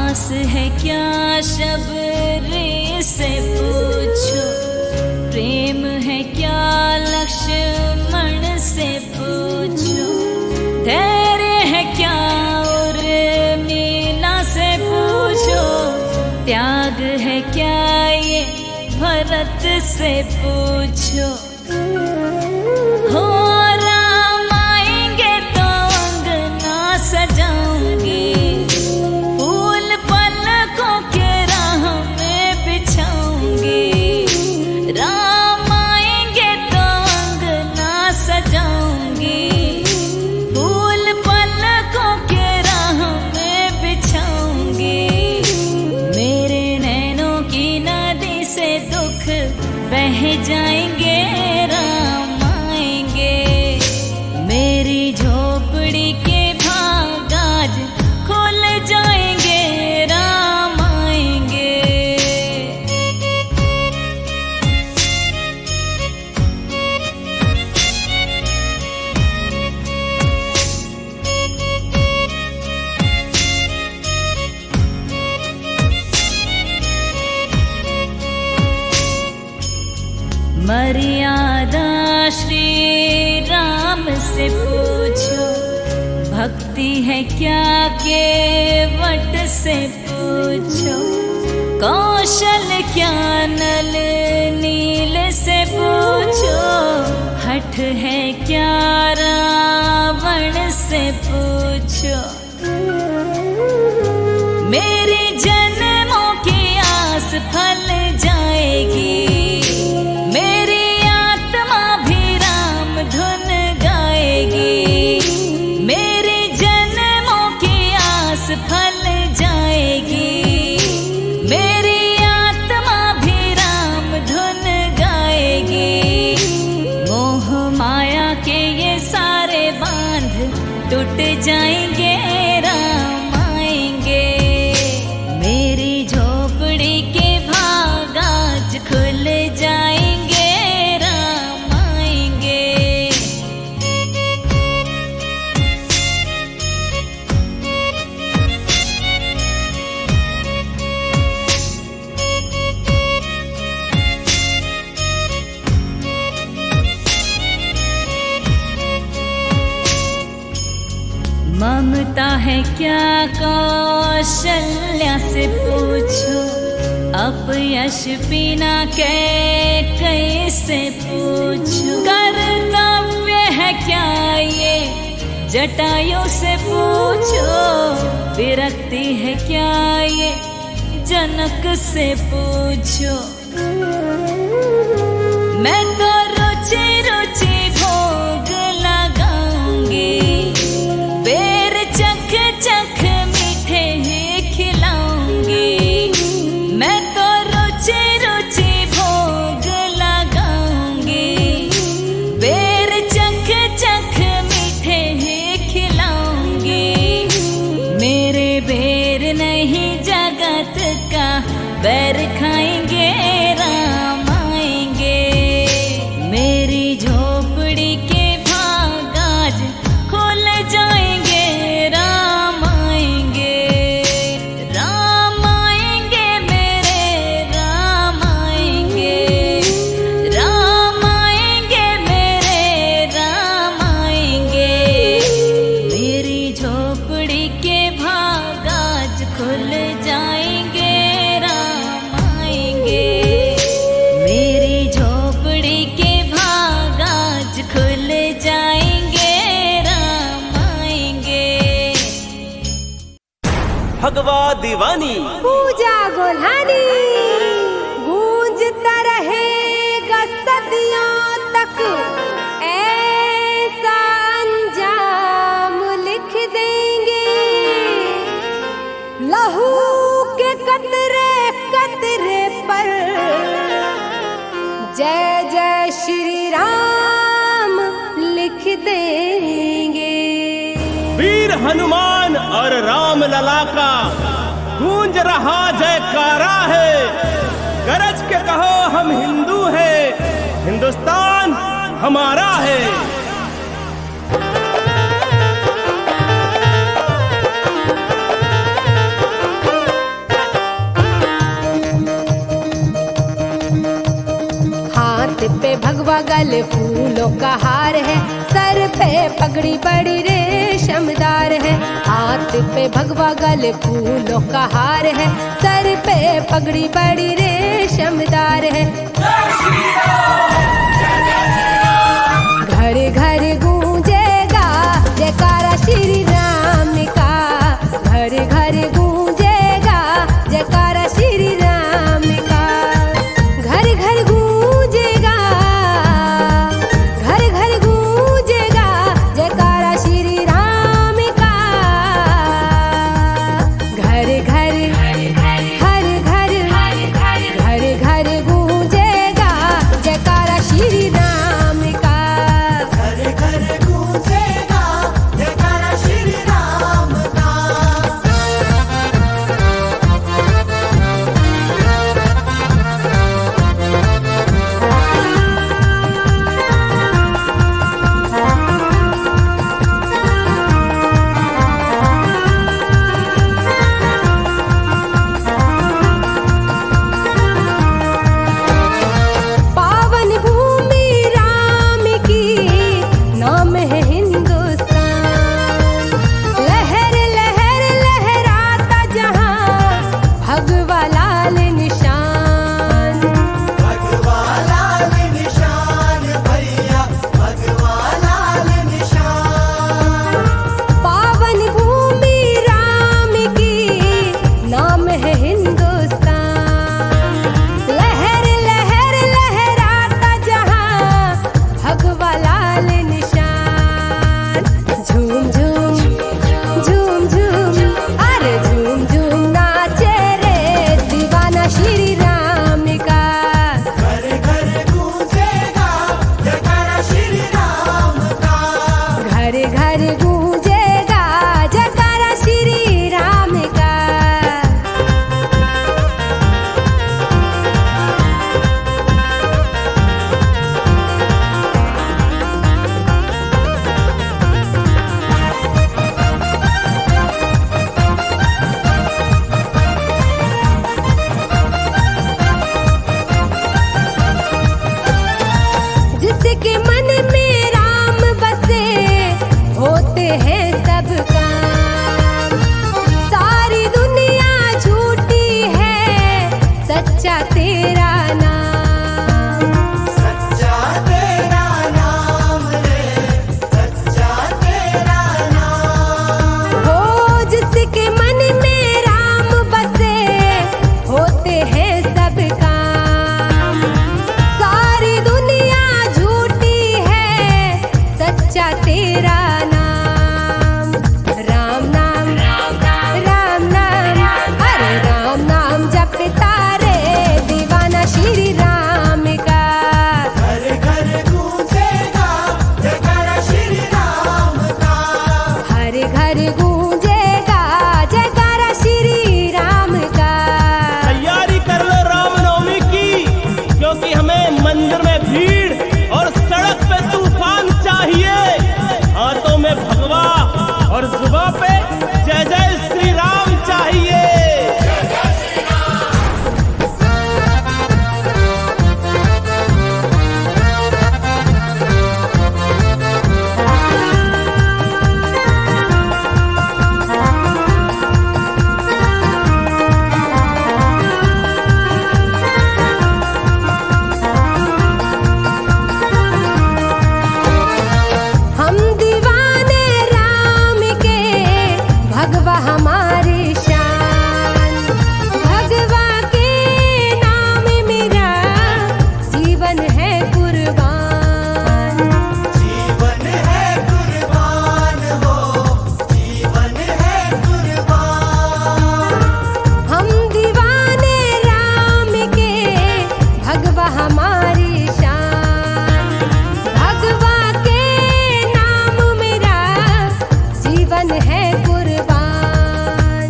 आस है क्या शबरी से पूछो, प्रेम है क्या लक्ष्मण से पूछो, धैर्य है क्या उर्मिला से पूछो, त्याग है क्या ये भरत से पूछो। हो राम आएंगे तो अंगना सजाऊंगी, फूल पलकों के राह में बिछाऊंगी। राम आएंगे तो अंगना सजाऊंगी, फूल पलकों के राह में बिछाऊंगी। मेरे नैनों की नदी से दुख बह जाएंगे, राम आएंगे। मेरी झोपड़ी के भाग आज खुल जाएंगे, राम आएंगे। मर्यादा श्री राम से पूछो, भक्ति है क्या केवट से पूछो, कौशल क्या नल नील से पूछो, हठ है क्या रावण से पूछो। मेरी जन्मों की आस फल जाएगी, मेरी आत्मा भी राम धुन गाएगी। मेरी जन्मों की आस फल जाएगी, मेरी आत्मा भी राम धुन गाएगी। मोह माया के ये सारे बांध टूट जाएंगे, राम आएंगे। मेरी झोपड़ी के भाग आज खुल जाएंगे, राम आएंगे। ममता है क्या कौशल्या से पूछो, अपयश बिना कैसे पूछो, कर्तव्य है क्या ये जटायु से पूछो, विरक्ति है क्या ये जनक से पूछो। मैं तो रुचि रुचि भोग लगाऊंगी, बेर चख चख मीठे ही खिलाऊंगी। मैं तो रुचि रुचि भोग लगाऊंगी, बेर चख चख मीठे ही खिलाऊंगी। मेरे बेर नहीं जगत का बैर खाएंगे, राम आएंगे। मेरी झोपड़ी के भाग आज खुल जाएंगे, राम आएंगे। राम आएंगे मेरे राम आएंगे, राम आएंगे मेरे राम आएंगे। मेरी झोपड़ी के भाग आज खुल जाएंगे, राम आएंगे। मेरी झोपड़ी के भाग आज खुल जाएंगे, राम आएंगे। भगवा दीवानी पूजा गोल्हानी गूंजता रहेगा सदियों तक, ऐसा अंजाम लिख देंगे। लहू के कतरे कतरे पर जय जय श्री राम लिख देंगे। वीर हनुमान और राम लला का गूंज रहा जयकारा है। गरज के कहो हम हिंदू हैं, हिंदुस्तान हमारा है। गले फूलों का हार है, सर पे पगड़ी बड़ी रेशमदार है। हाथ पे भगवा गले फूलों का हार है, सर पे पगड़ी बड़ी रेशमदार है। घर घर गूंजेगा जयकारा श्री राम का, घर घर गूंजेगा जयकारा श्री राम का। घर घर गूंजेगा, घर घर गूंजेगा जयकारा श्री राम का। घर घर हर घर घर घर गूंजेगा जयकारा श्री राम का। घर घर गूंजेगा जयकारा श्री राम का। पावन भूमि राम की, नाम है हिंदुस्तान। लहर लहर लहराता जहां, भगवा लाल निशान। भगवा लाल निशान भैया, भगवा लाल निशान। पावन भूमि राम की, नाम है हिंदुस्तान। लहर लहर लहराता जहां, भगवा लाल निशान। झूम झूम झूम झूम, अरे झूम झूम नाचे रे दीवाना श्री राम का। घर घर गूंजेगा जयकारा श्री राम का। घर घर गूंजेगा जयकारा श्री राम का। जिसके मन में राम बसे, होते हैं सब काम। सारी दुनिया झूठी है, सच्चा तेरा नाम। सच्चा तेरा नाम रे, सच्चा तेरा नाम। हो जिसके मन में राम बसे, होते हैं सब काम। सारी दुनिया झूठी है, सच्चा तेरा नाम। राम नाम राम नाम, अरे राम नाम जपता रे दीवाना श्री राम का। घर घर गूंजेगा जयकारा श्री राम का। हर घर गूंजेगा जयकारा श्री राम का। तैयारी कर लो रामनवमी की, क्योंकि हमें मंदिर में भीड़ और सड़क पे तूफान चाहिए। हाथों में भगवा और जुबां पे जय जय श्री राम चाहिए। हम दीवाने राम के, भगवा हमारी शान। भगवा के नाम मेरा जीवन है कुर्बान। जीवन है कुर्बान हो, जीवन है कुर्बान। हम दीवाने राम के, भगवा हमारी शान। भगवा के नाम मेरा जीवन है कुर्बान।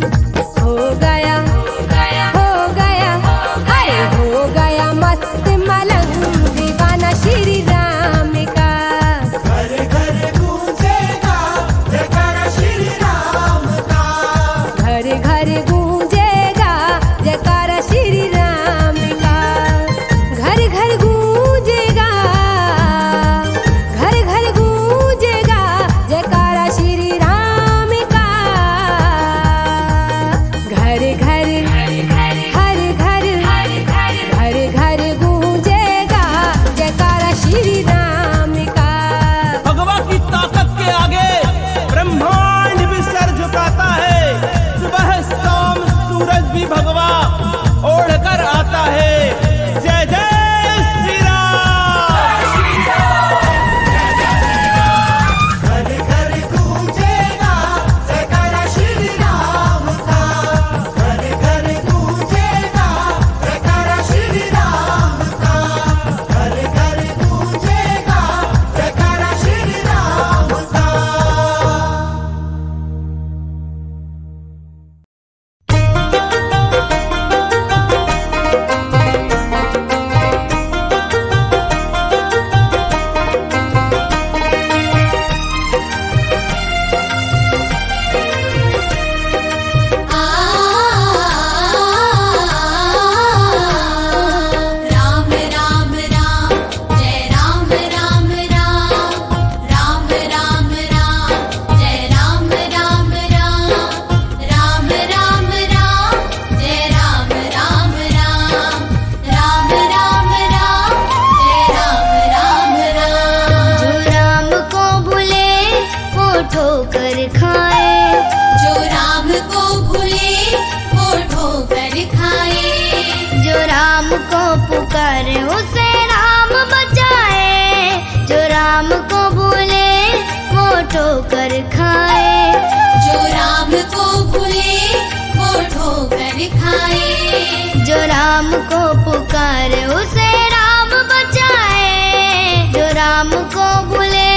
राम को पुकारे उसे राम बचाए, जो राम को भूले।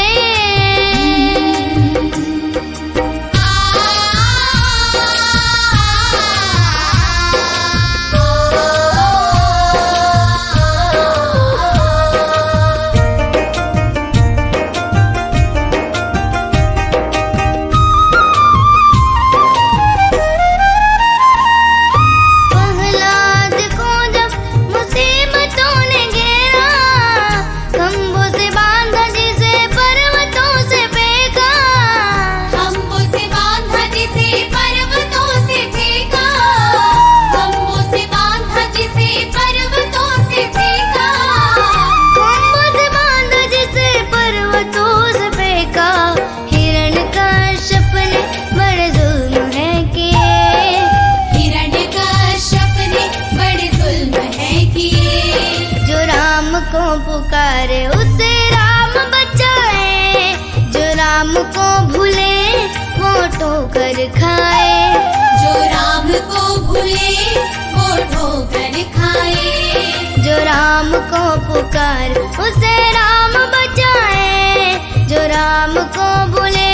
को पुकारे उसे राम बचाए, जो राम को भूले वो ठोकर खाए, जो राम को भूले वो ठोकर खाए। जो राम को पुकारे उसे राम बचाए, जो राम को भूले।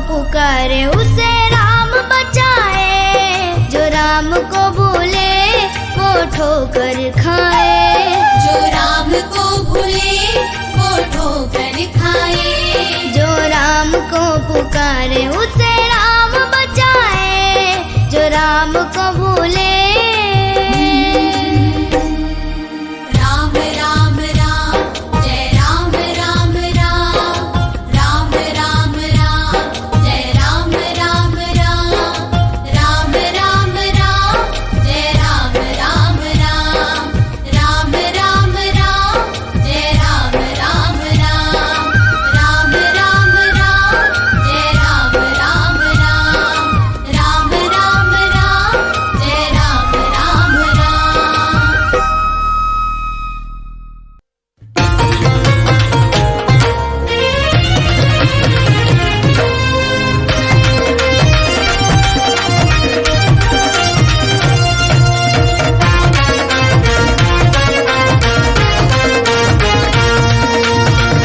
पुकारे उसे राम बचाए, जो राम को भूले वो ठोकर खाए, जो राम को भूले वो ठोकर खाए। जो राम को पुकारे उसे राम बचाए, जो राम को भूले। राम राम राम जय राम राम राम, राम राम राम जय राम राम राम, राम राम राम जय राम राम राम, राम राम राम जय राम राम राम, राम राम राम जय राम राम राम, राम राम राम जय राम राम राम।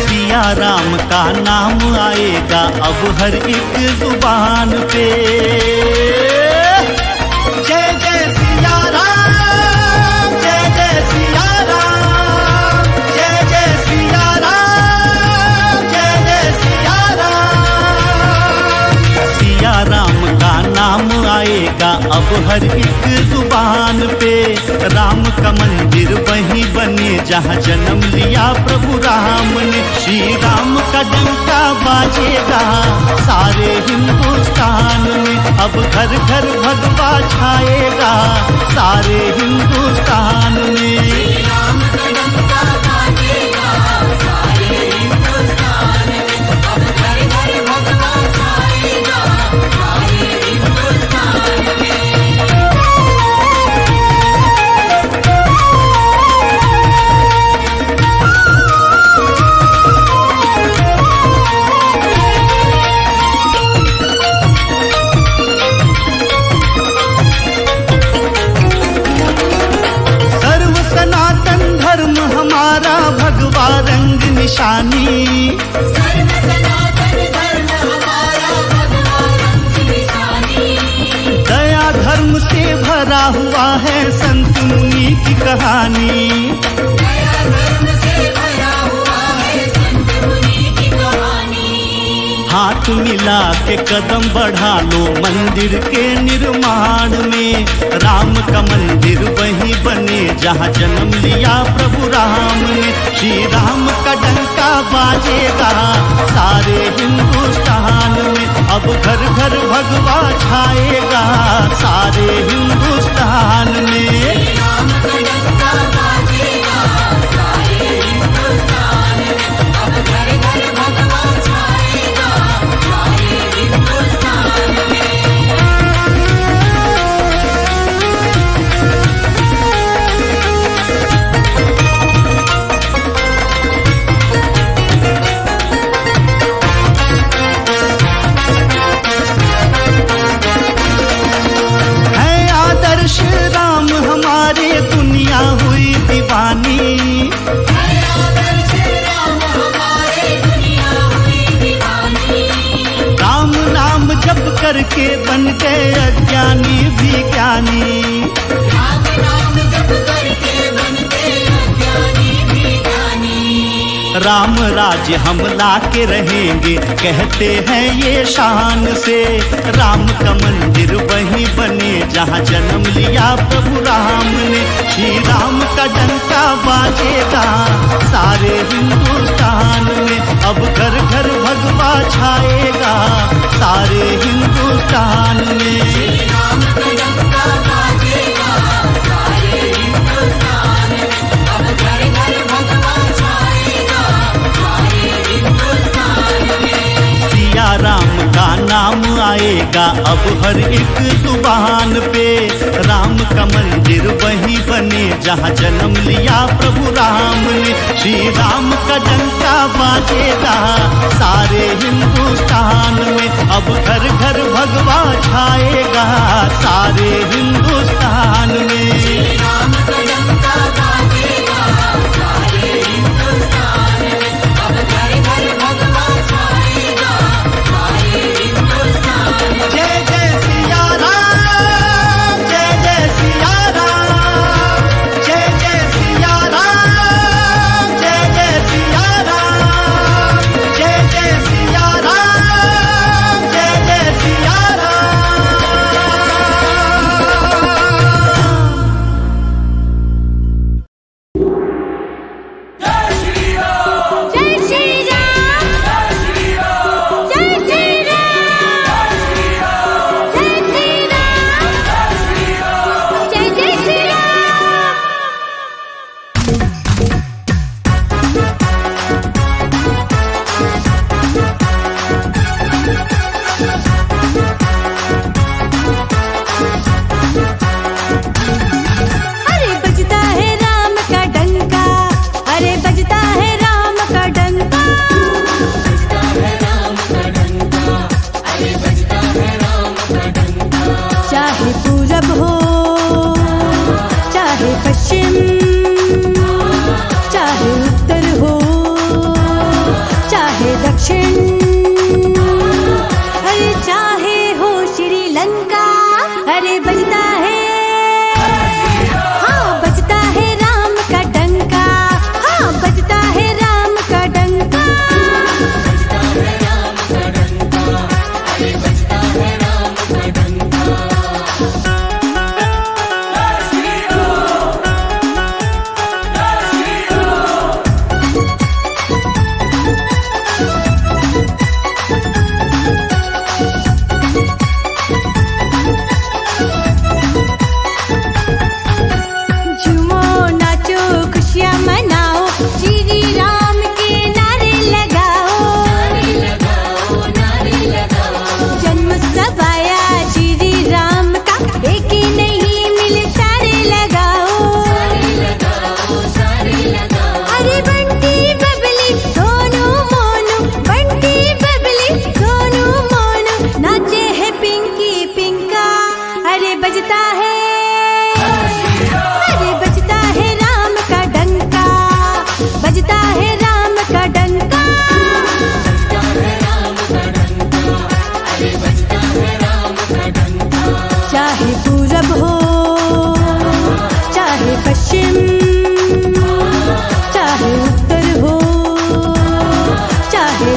सिया राम का नाम आएगा अब हर एक जुबान पे। जय जय सिया राम, जय जय सिया राम, जय जय सिया राम, जय जय सिया राम। सिया राम का नाम आएगा अब हर एक जुबान पे। राम का मंदिर वहीं बने जहाँ जन्म लिया प्रभु राम ने। श्री राम का डंका बाजेगा सारे हिंदुस्तान में। अब घर घर भगवा छाएगा सारे हिंदुस्तान में। राम का डंका बाजेगा सारे हिंदुस्तान में। अब घर घर भगवा छाएगा सारे हिंदुस्तान में। भगवा रंग निशानी, सर्व सनातन धर्म हमारा भगवा रंग निशानी। दया धर्म से भरा हुआ है संत मुनि की कहानी। दया धर्म से भरा हुआ है संत मुनि की कहानी। हाथ हाथ मिला के कदम बढ़ा लो मंदिर के निर्माण में। राम का मंदिर वहीं बने जहाँ जन्म लिया प्रभु राम ने। श्री राम का डंका बाजेगा सारे हिंदुस्तान में। अब घर घर भगवा छाएगा सारे हिंदुस्तान में। राम हमारे दुनिया हुई दीवानी। राम नाम जप करके बन गए अज्ञानी भी ज्ञानी। राम राज्य हम ला के रहेंगे कहते हैं ये शान से। राम का मंदिर वहीं बने जहाँ जन्म लिया प्रभु राम ने। श्री राम का डंका बाजेगा सारे हिंदुस्तान में। अब घर घर भगवा छाएगा सारे हिंदुस्तान में। सिया राम का नाम आएगा अब हर एक जुबान पे। राम का मंदिर वहीं बने जहाँ जन्म लिया प्रभु राम ने। श्री राम का डंका बाजेगा सारे हिंदुस्तान में। अब घर घर भगवा छाएगा सारे हिंदुस्तान में। जय जय सिया राम, जय जय सिया राम, जय जय सिया राम, जय जय सिया राम, जय जय सिया राम, जय जय सिया राम।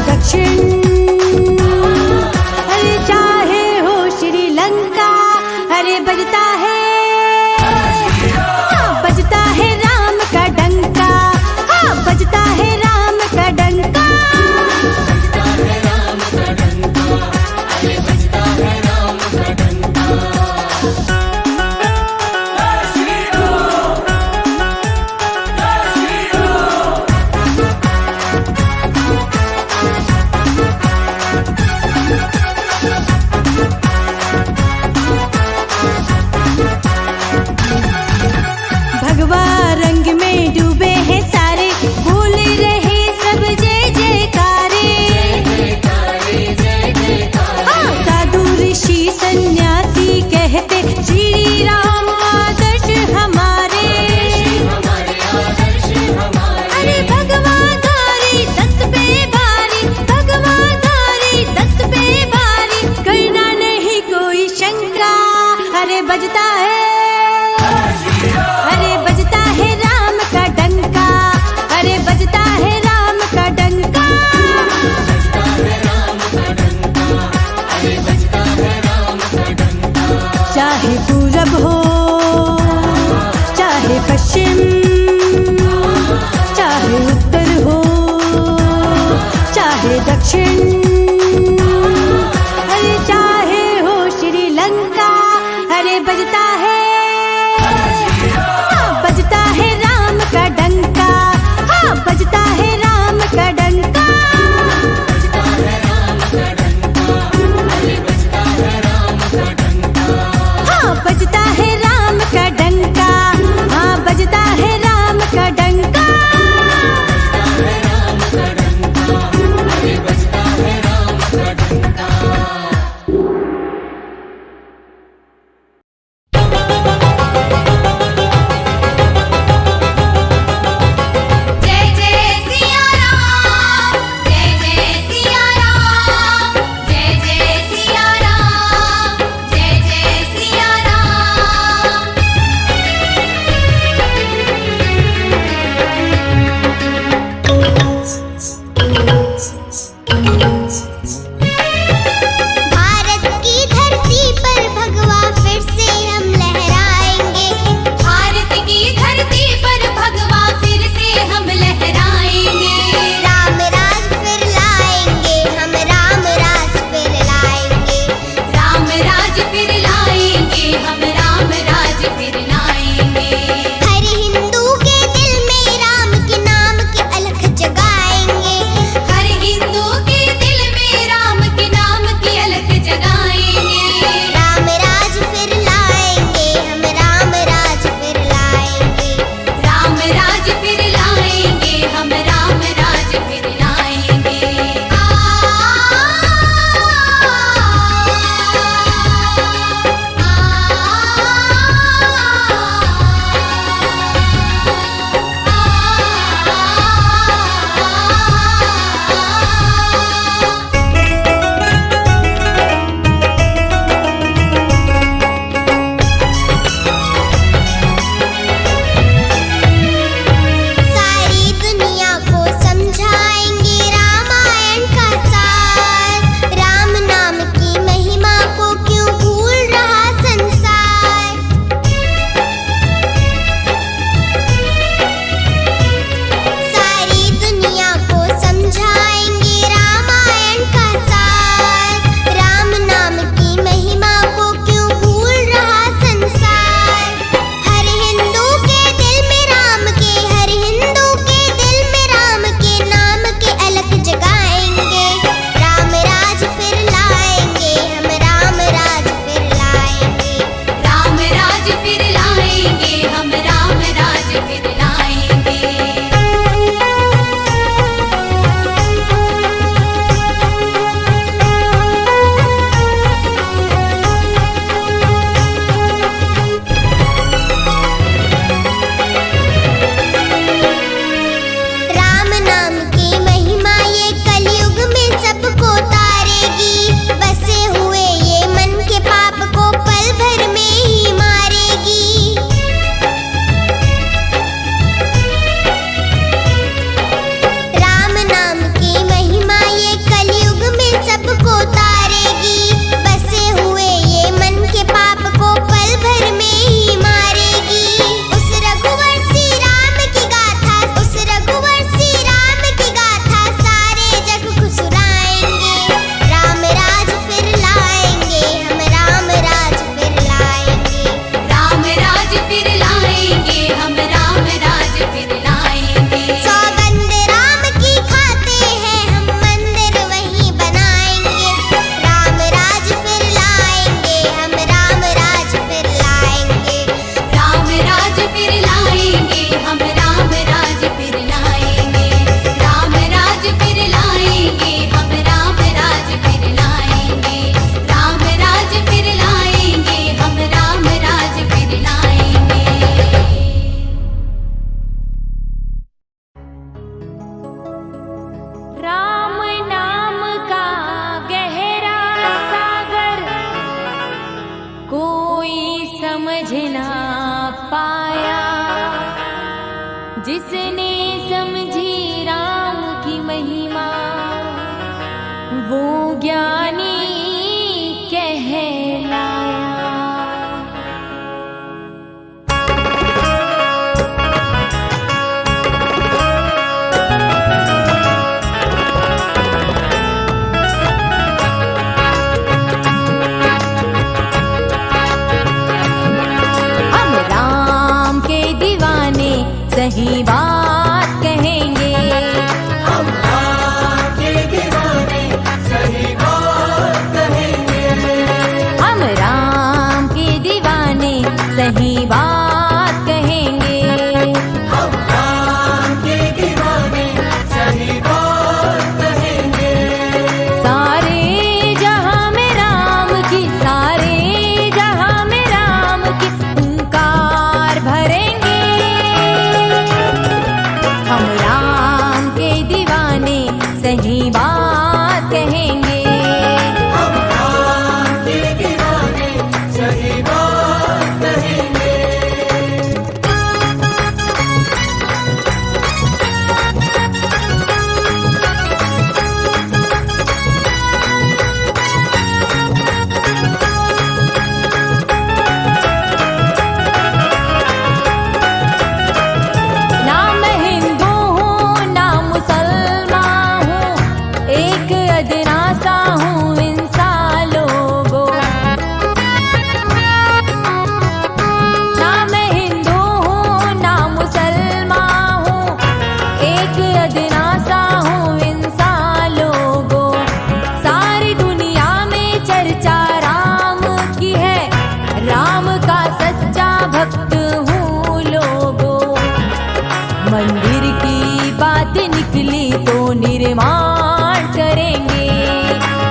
दक्षिण दक्षिण, अरे चाहे हो श्रीलंका, अरे बजता है राम का डंका, हाँ बजता है राम का डंका। हाँ बजता है राम का डंका, हाँ बजता है राम का डंका। जय जय सिया राम, जय जय सिया राम, जय जय सिया राम, जय जय सिया राम। भारत की धरती पर भगवा फिर से हम लहराएंगे। भारत की धरती पर भगवा फिर से हम लहराएंगे। राम राज फिर लाएंगे हम, राम राज फिर लाएंगे। राम राज फिर लाएंगे हम, राम राज फिर लाएंगे। हर हिंदू के दिल में राम के नाम की अलख जगाएंगे। हर हिंदू के दिल में राम के नाम की अलख जगाएंगे। राम राज फिर लाएंगे हम, राम राज फिर लाएंगे। राम राज फिर लाएंगे हम, राम राज फिर लाएंगे। सारी दुनिया को समझाएंगे रामायण का सार। राम नाम की महिमा को क्यों भूल रहा संसार। सारी दुनिया को समझाएंगे रामायण का सार। राम नाम की महिमा को क्यों भूल रहा संसार। हर हिंदू के दिल में राम के, हर हिंदू के दिल में राम के नाम के अलख जगाएंगे। राम राज फिर लाएंगे हम, राम राज फिर लाएंगे। राम राज फिर लाएंगे हम, राम राज फिर लाएंगे। राम नाम की महिमा ये कलयुग में सबको तारेगी। बसे हुए ये मन के पाप को पल भर में ही मारेगी। राम नाम की महिमा ये कलयुग में सबको तारेगी। बसे हुए ये मन के पाप को पल भर में ही मारेगी। उस रघुवंशी राम की गाथा, उस रघुवंशी राम की गाथा सारे जग को सुनाएंगे। राम राज फिर लाएंगे हम, राम राज फिर लाएंगे। राम राज फिर लाएंगे हम, राम राज फिर लाएंगे। सौगंध राम की खाते हैं हम, मंदिर वहीं बनाएंगे। राम राज फिर लाएंगे हम, राम राज फिर लाएंगे। राम राज फिर लाएंगे हम, राम राज फिर लाएंगे। राम राज फिर लाएंगे हम, राम राज फिर लाएंगे। राम राज फिर लाएंगे हम, राम राज फिर लाएंगे। राम नाम का गहरा सागर कोई समझ ना पाया। जिसने समझी राम की महिमा वो ज्ञानी कहलाया। सही बात कहेंगे। हम राम के दीवाने सही बात कहेंगे। हम राम के दीवाने सही बात कहेंगे। हम राम के दीवाने सही बात कहेंगे। सारे जहां में राम की, सारे जहां में राम की हुंकार भरेंगे। हम राम के दीवाने सही बात कहेंगे। हम राम के दीवाने सही बात कहेंगे। ना मैं हिंदू हूँ ना मुसलमान हूँ, एक अदना सा हूँ इंसान लोगों। ना मैं हिंदू हूँ ना मुसलमान हूँ, एक अदना सा हूँ इंसान लोगों। सारी दुनिया में चर्चा राम की है, राम का सच्चा भक्त हूँ लोगों। मंदिर की बात निकली तो निर्माण करेंगे।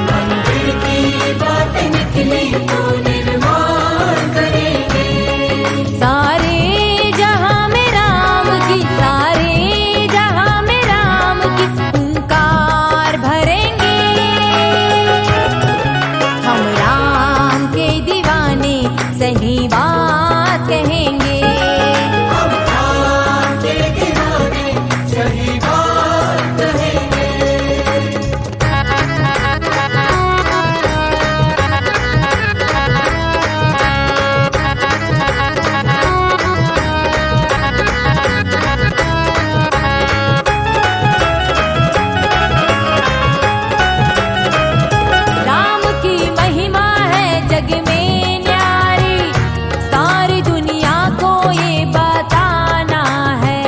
मंदिर की बात निकली तो निर्माण करेंगे। सारे जहां में राम की, सारे जहां में राम की हुंकार भरेंगे। हम राम के दीवाने सही बात कहेंगे। हम राम के दीवाने सही बात कहेंगे। राम की महिमा है जग में न्यारी, सारी दुनिया को ये बताना है।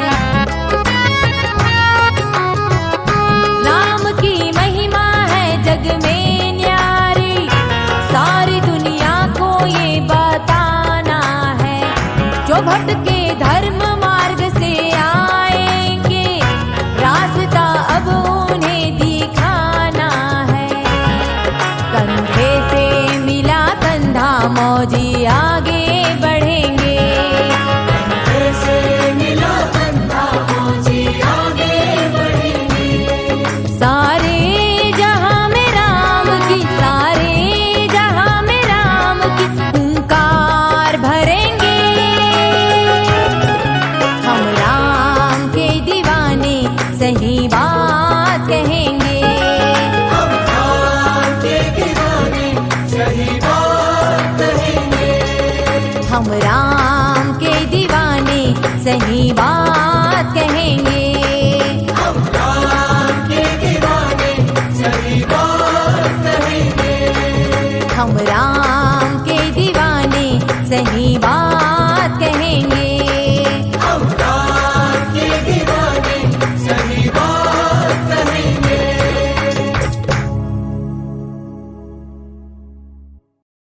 राम की महिमा है जग में न्यारी, सारी दुनिया को ये बताना है। जो भटके धर्म मार्ग से आएंगे, रास्ता अब उन्हें दिखाना है। कंधे से मिला कंधा मौजी आगे बढ़ेंगे। ऐसे मिला कंधा मौजी आगे बढ़ेंगे। सारे जहां में राम की, सारे जहां में राम की हुंकार भरेंगे। हम राम के दीवाने सही बात कहेंगे। हम राम के दीवाने सही बात कहेंगे। हम राम के दीवाने सही बात कहेंगे। हम राम के दीवाने सही बात कहेंगे। हम राम के दीवाने सही बात कहेंगे। हम राम के दीवाने सही बात कहेंगे।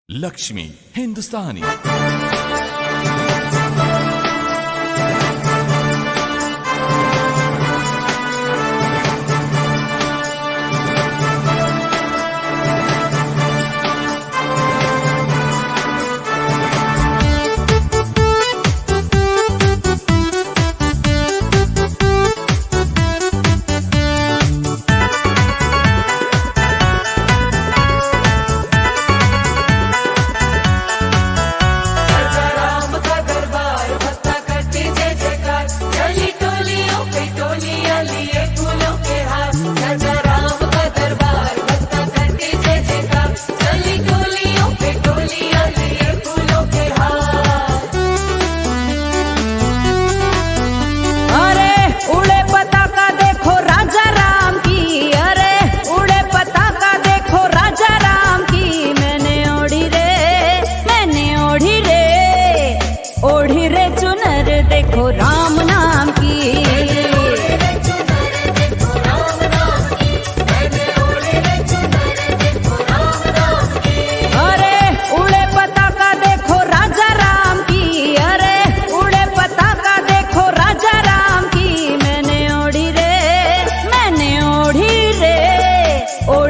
लक्ष्मी हिंदुस्तानी।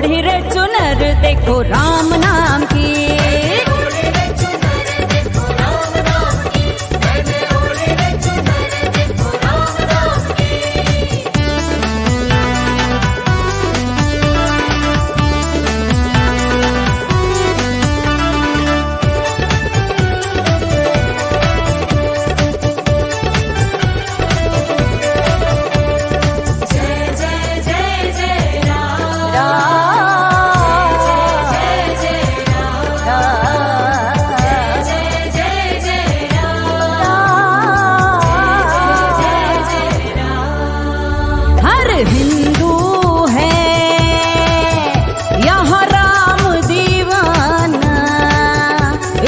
ओढ़ी रे चुनर देखो राम नाम की। हिंदू है यहाँ राम दीवाना,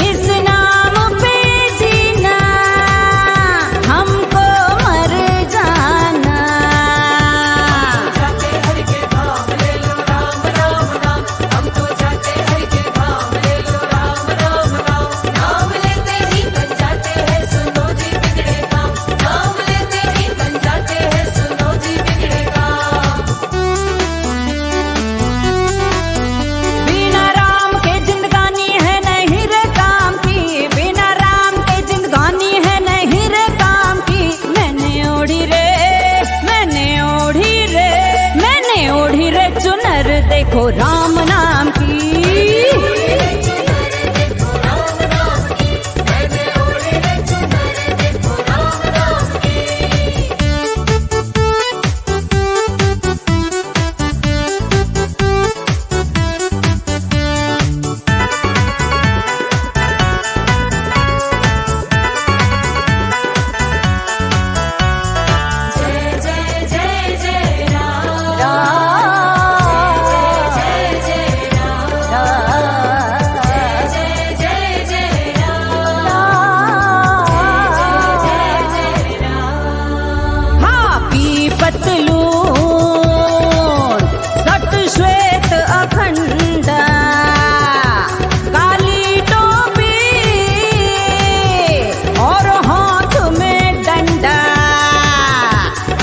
इस नाम पे जीना हमको मर जाना। जाते हरि के धाम ले लो राम राम नाम, हम तो जाते हरि के धाम ले लो राम राम नाम। नाम लेते ही बन जाते हैं सुनो जी बिगड़े काम, नाम लेते ही बन जाते हैं सुनो जी बिगड़े काम। बिना राम के जिंदगानी है नहीं रे काम की, बिना राम के जिंदगानी है नहीं रे काम की। मैंने ओढ़ी रे, मैंने ओढ़ी रे, मैंने ओढ़ी रे चुनर देखो राम नाम की। पतलून सट श्वेत अखंड, काली टोपी और हाथ में डंडा।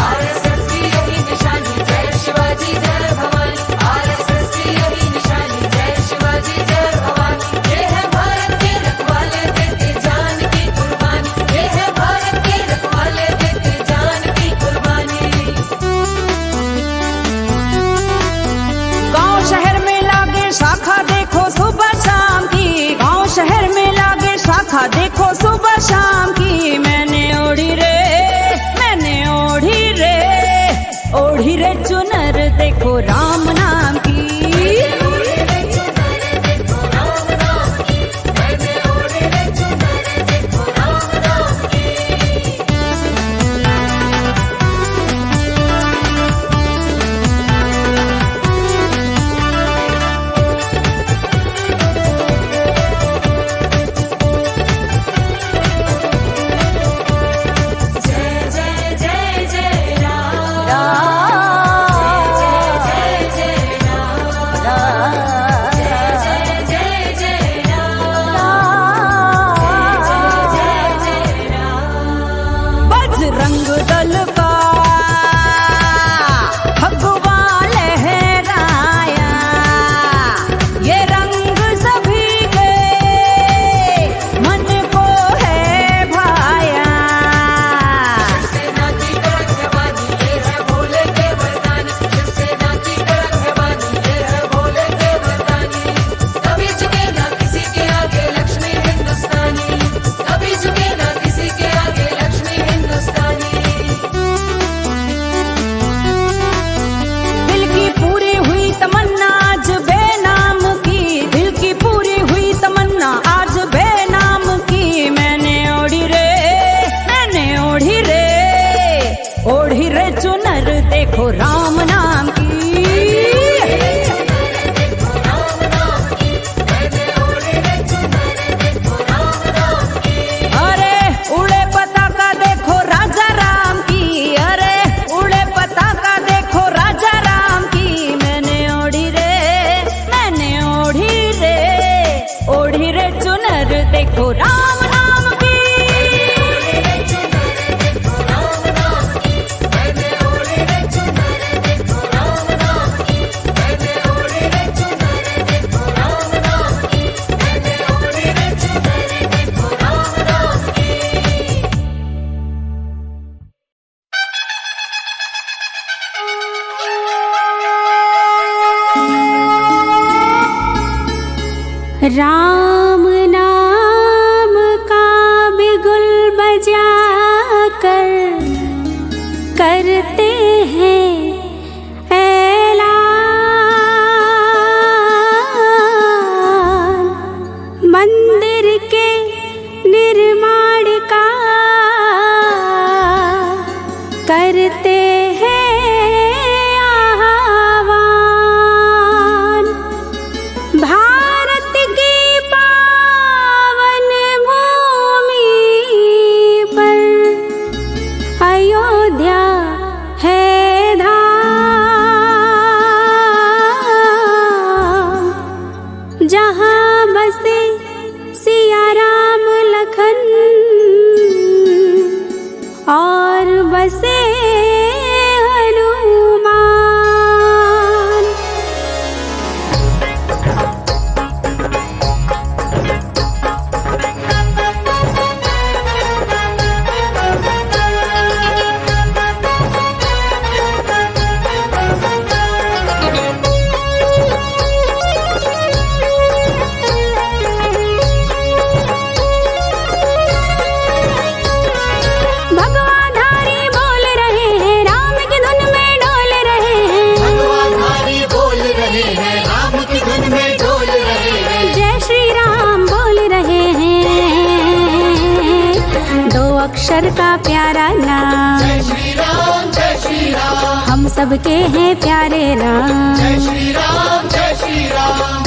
आरएसएस की यही निशानी, जय शिवाजी जय भवानी। आरएसएस की यही निशानी, जय शिवाजी जय भवानी। ये है भारत के रखवाले देते जान की कुर्बानी, ये है भारत के रखवाले देते जान की कुर्बानी। गांव शहर में लागे शाखा देखो सुबह शाम की, गांव शहर में लागे शाखा देखो सुबह शाम की। मैंने ओढ़ी रे, मैंने ओढ़ी रे, ओढ़ी रे चुनर देखो राम नाम की। राम नाम का बिगुल बजा कर करते हैं ऐलान, मंदिर के निर्माण का करते हैं आह्वान। भारत की पावन भूमि पर अयोध्या है धाम, जहाँ बसे सिया राम लखन और बसे हनुमान। भगवाधारी बोल रहे हैं, राम की धुन में डोल रहे हैं। भगवाधारी बोल रहे हैं, राम की धुन में डोल रहे हैं। जय श्री राम बोल रहे हैं, दो अक्षर का प्यारा नाम। जय श्री राम, जय श्री राम। हम सबके हैं प्यारे राम। जय श्री राम, जय श्री राम।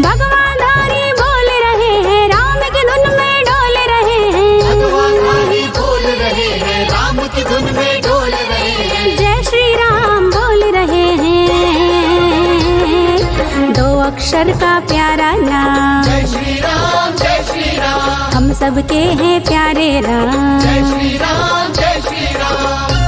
भगवाधारी बोल रहे हैं, राम की धुन में डोल रहे हैं। भगवाधारी बोल रहे हैं, राम की धुन में डोल रहे हैं। जय श्री राम बोल रहे हैं, दो अक्षर का प्यारा नाम। जय श्री राम, जय श्री राम। हम सबके हैं प्यारे राम। जय श्री राम, जय श्री राम।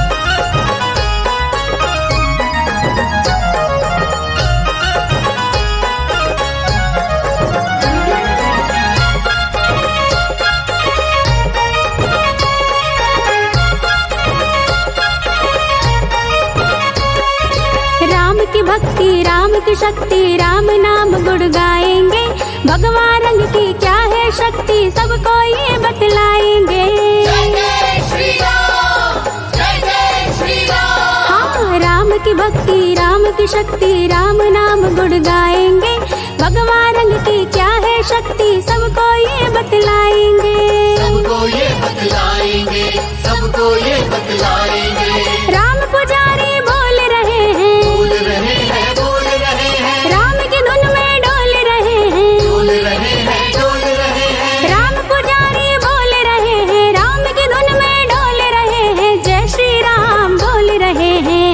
राम की भक्ति, राम की शक्ति, राम नाम गुण गाएंगे। भगवान रंग की क्या है शक्ति, सबको ये बतलाएंगे। जय जय श्री राम, जय जय श्री राम। हाँ, राम की भक्ति, राम की शक्ति, राम नाम गुण गाएंगे। भगवान रंग की क्या है शक्ति, सबको ये बतलाएंगे। सबको ये बतलाएंगे, सबको ये बतलाएंगे। राम पुजारी बोल रहे हैं, बोल रहे हैं, बोल रहे हैं। राम की धुन में डोल रहे हैं। डोल रहे हैं, डोल रहे हैं। राम पुजारी बोल रहे हैं, राम की धुन में डोल रहे हैं। जय श्री राम बोल रहे हैं,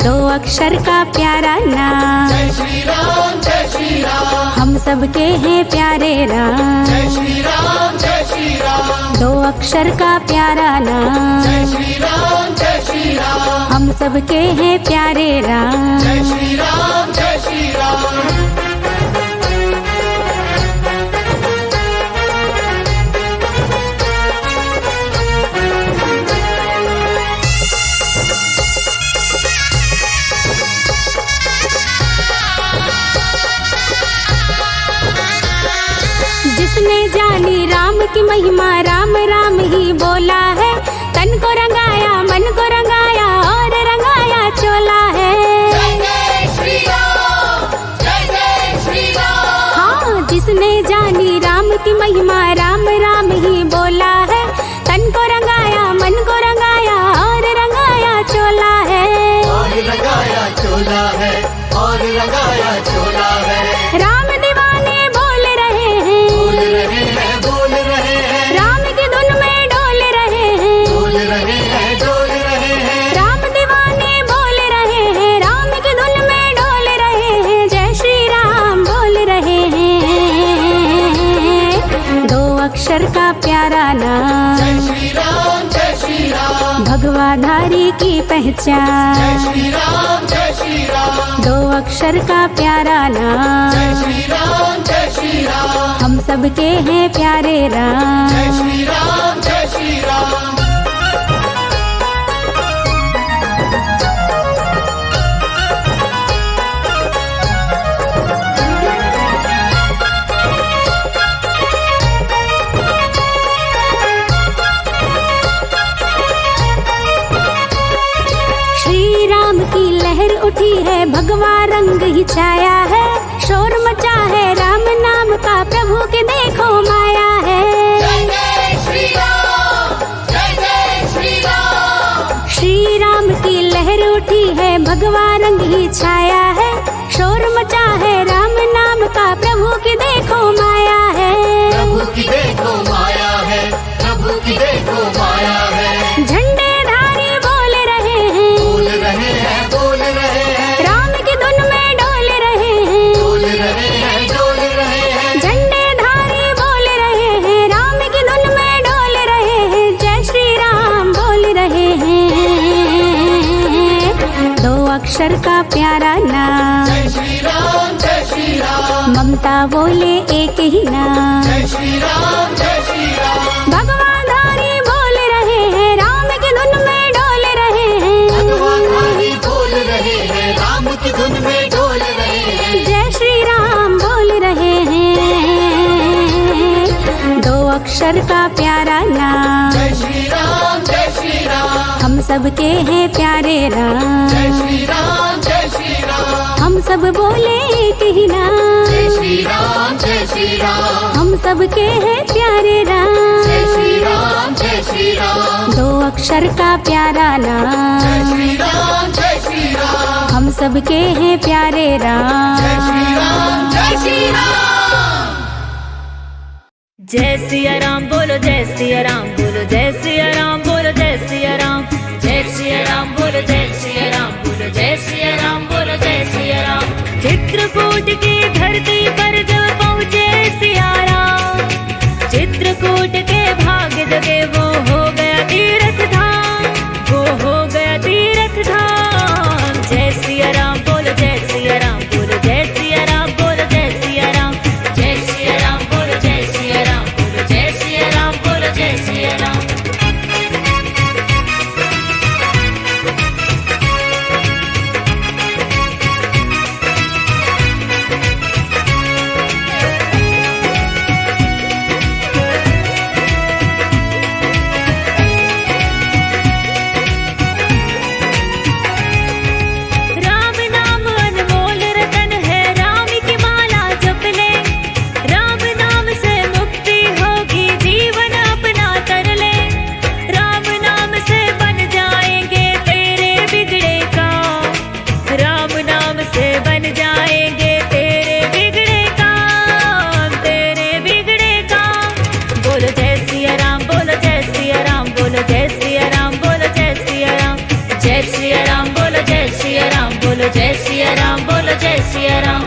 दो अक्षर का प्यारा नाम। जय श्री राम, जय श्री राम। हम सबके हैं प्यारे राम। जय श्री राम, जय श्री राम। दो अक्षर का प्यारा नाम। जय श्री राम, जय श्री राम। हम सबके हैं प्यारे राम। जय श्री राम, जय श्री राम। जिसने जानी राम की महिमा, राम राम ही बोला है। तन को रंगाया, मन को रंगाया और रंगाया चोला है। जय जय श्री राम, जय जय श्री राम। हाँ, जिसने जानी राम की महिमा, राम राम ही बोला है। तन को रंगाया, मन को रंगाया और रंगाया चोला है। और रंगाया चोला है, और रंगाया चोला है। राम दीवाने बोल रहे हैं, बोल रहे हैं, बोल रहे हैं। राम की धुन में डोल रहे हैं। डोल रहे हैं, डोल रहे हैं। राम दीवाने बोल रहे हैं, राम की धुन में डोल रहे हैं। जय श्री राम बोल रहे हैं, दो अक्षर का प्यारा नाम। जय श्री राम, जय श्री राम। भगवाधारी की पहचान। जय श्री राम, जय श्री राम। दो अक्षर का प्यारा नाम। जय श्री राम, जय श्री राम। हम सबके हैं प्यारे राम। जय श्री राम, जय श्री राम। की लहर उठी है, भगवा रंग ही छाया है, शोर मचा है राम नाम का, प्रभु के देखो माया है। श्री राम की लहर उठी है, भगवा रंग ही छाया है, शोर मचा है राम नाम का, प्रभु की देखो माया है। प्रभु की देखो माया है, प्रभु की देखो माया है। झंडे धारी बोल रहे हैं, बोल रहे हैं, बोल रहे हैं, राम की धुन में डोल रहे हैं, बोल रहे हैं, डोल रहे हैं। झंडे धारी बोल रहे हैं, राम की धुन में डोल रहे हैं, जय श्री राम बोल रहे हैं। दो अक्षर का प्यारा नाम, जय श्री राम, जय श्री राम, ममता बोले एक ही नाम। जय श्री राम, जय श्री राम। भगवानधारी बोल रहे हैं, राम की धुन में डोल रहे हैं, भगवानधारी बोल रहे हैं, राम की धुन में डोल रहे हैं। जय श्री राम बोल रहे हैं। दो अक्षर का प्यारा नाम, जय श्री राम, जय श्री राम, हम सबके हैं प्यारे राम। जय श्री राम, जय श्री राम, हम सब बोले एक ही नाम। जय श्री राम, जय श्री राम, हम सबके हैं प्यारे राम। जय श्री राम, जय श्री राम, दो अक्षर का प्यारा नाम, जय श्री राम, जय श्री राम, हम सबके हैं प्यारे राम। जय श्री राम, जय श्री राम। जय सिया राम बोलो, जय सिया राम बोलो, जय सिया राम बोलो, जय सिया राम, जय सिया राम बोलो, जय सिया राम बोलो, जय सिया राम बोलो, जय सिया राम। चित्रकूट की धरती पर जब पहुँचे सिया राम, चित्रकूट के भाग्य जगे वो हो गया तीर्थ धाम, वो हो गया तीर्थ धाम। जय सिया राम बोलो, जय सिया राम बोलो, जय सिया राम बोलो, जय सिया राम, जय सिया राम बोलो, जय सिया राम बोलो, जय सिया राम बोलो, जय सिया राम। राम नाम अनमोल रतन है, राम की माला जप ले, राम नाम से मुक्ति होगी, जीवन अपना तर ले। राम नाम से बन जाएंगे तेरे बिगड़े काम, राम नाम से बन जाएंगे तेरे बिगड़े काम, तेरे बिगड़े काम। बोलो जय सिया राम बोलो, जय सिया राम बोलो, जय सिया राम बोलो, जय सिया राम, जय सिया राम बोलो, जय सिया राम बोलो, जय सिया राम बोलो, जय सिया राम।